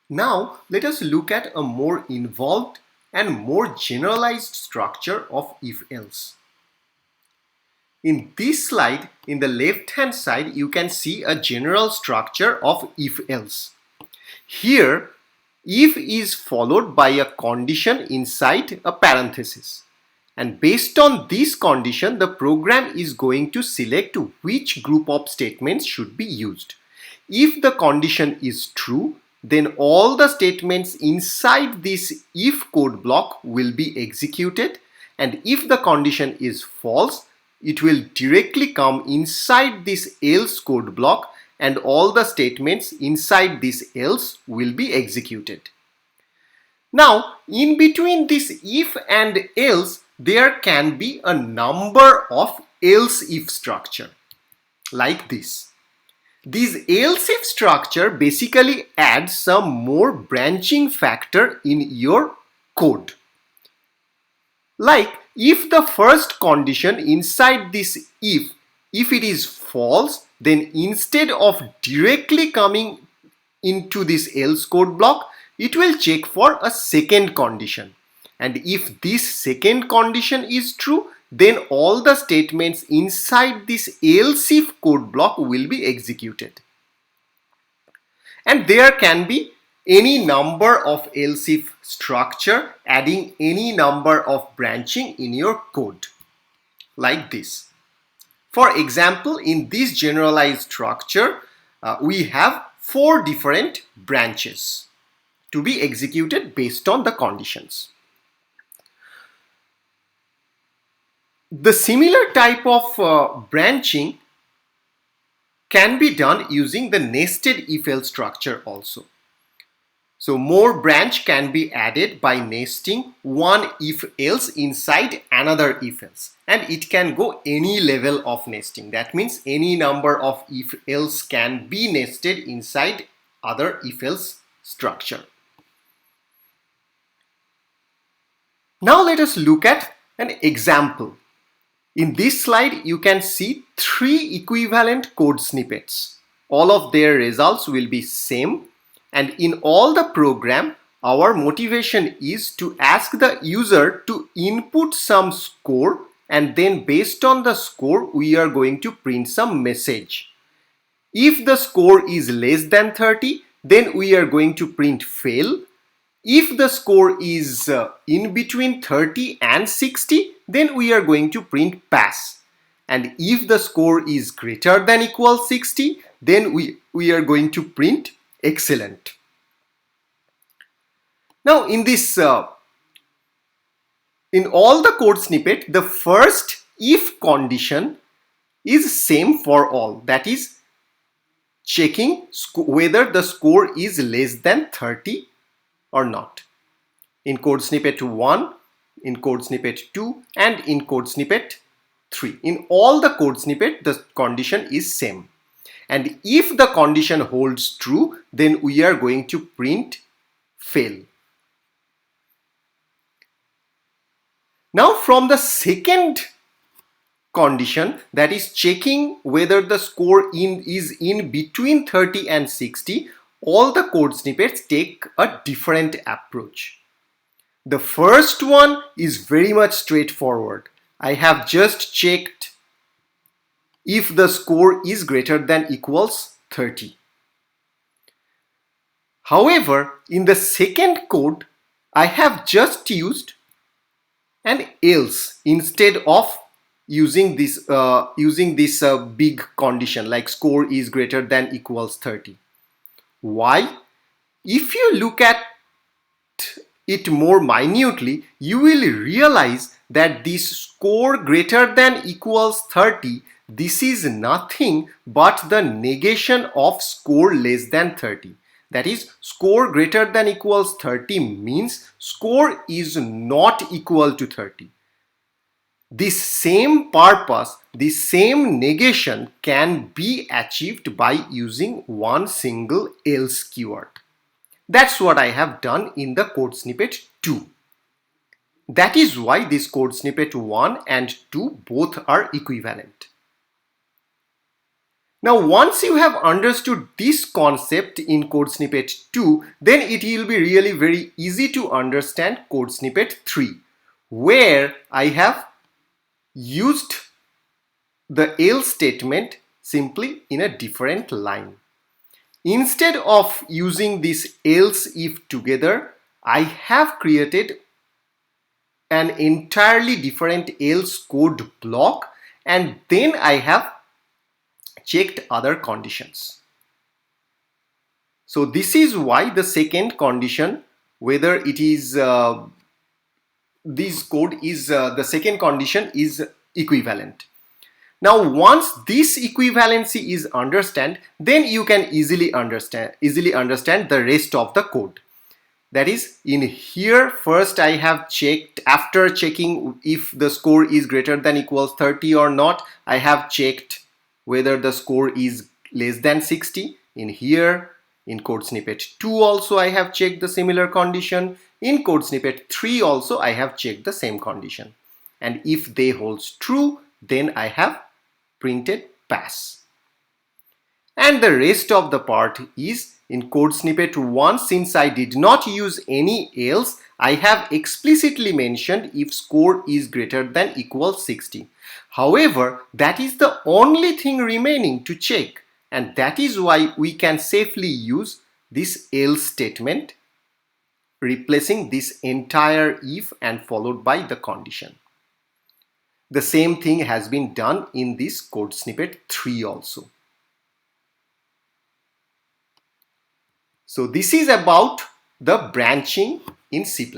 Now let us look at a more involved and more generalized structure of if-else. In this slide, in the left hand side, you can see a general structure of if-else. Here, if is followed by a condition inside a parenthesis. And based on this condition, the program is going to select which group of statements should be used. If the condition is true, then all the statements inside this if code block will be executed, and if the condition is false, it will directly come inside this else code block and all the statements inside this else will be executed. Now, in between this if and else, there can be a number of else if structure like this. This else if structure basically adds some more branching factor in your code. Like if the first condition inside this if it is false, then instead of directly coming into this else code block, it will check for a second condition. And if this second condition is true, then all the statements inside this else if code block will be executed. And there can be any number of else if structure adding any number of branching in your code like this. For example, in this generalized structure, we have 4 different branches to be executed based on the conditions. The similar type of branching can be done using the nested if-else structure also. So more branch can be added by nesting one if-else inside another if-else, and it can go any level of nesting. That means any number of if-else can be nested inside other if-else structure. Now let us look at an example. In this slide, you can see 3 equivalent code snippets. All of their results will be same, and in all the program, our motivation is to ask the user to input some score, and then based on the score, we are going to print some message. If the score is less than 30, then we are going to print fail. If the score is in between 30 and 60, then we are going to print pass. And if the score is greater than equal 60, then we are going to print excellent. Now in this, in all the code snippet, the first if condition is same for all. That is checking whether the score is less than 30 or not. In code snippet 1, in code snippet 2, and in code snippet 3. In all the code snippet, the condition is same. And if the condition holds true, then we are going to print fail. Now from the second condition, that is checking whether the score is in between 30 and 60, all the code snippets take a different approach. The first one is very much straightforward. I have just checked if the score is greater than equals 30. However, in the second code, I have just used an else instead of using this big condition like score is greater than equals 30. Why? If you look at it more minutely, you will realize that this score greater than equals 30, this is nothing but the negation of score less than 30. That is, score greater than equals 30 means score is not equal to 30. This same purpose, this same negation can be achieved by using one single else keyword. That's what I have done in the code snippet 2. That is why this code snippet 1 and 2 both are equivalent. Now once you have understood this concept in code snippet 2, then it will be really very easy to understand code snippet 3, where I have used the else statement simply in a different line. Instead of using this else if together, I have created an entirely different else code block, and then I have checked other conditions. So this is why the second condition, whether it is this code is the second condition is equivalent. Now once this equivalency is understood, then you can easily understand the rest of the code. That is, in here first I have checked, after checking if the score is greater than equals 30 or not, I have checked whether the score is less than 60. In here, in code snippet 2 also I have checked the similar condition. In code snippet 3 also I have checked the same condition. And if they holds true, then I have printed pass. And the rest of the part is in code snippet 1, since I did not use any else, I have explicitly mentioned if score is greater than equals 60. However, that is the only thing remaining to check, and that is why we can safely use this else statement, replacing this entire if and followed by the condition. The same thing has been done in this code snippet 3 also. So this is about the branching in C++.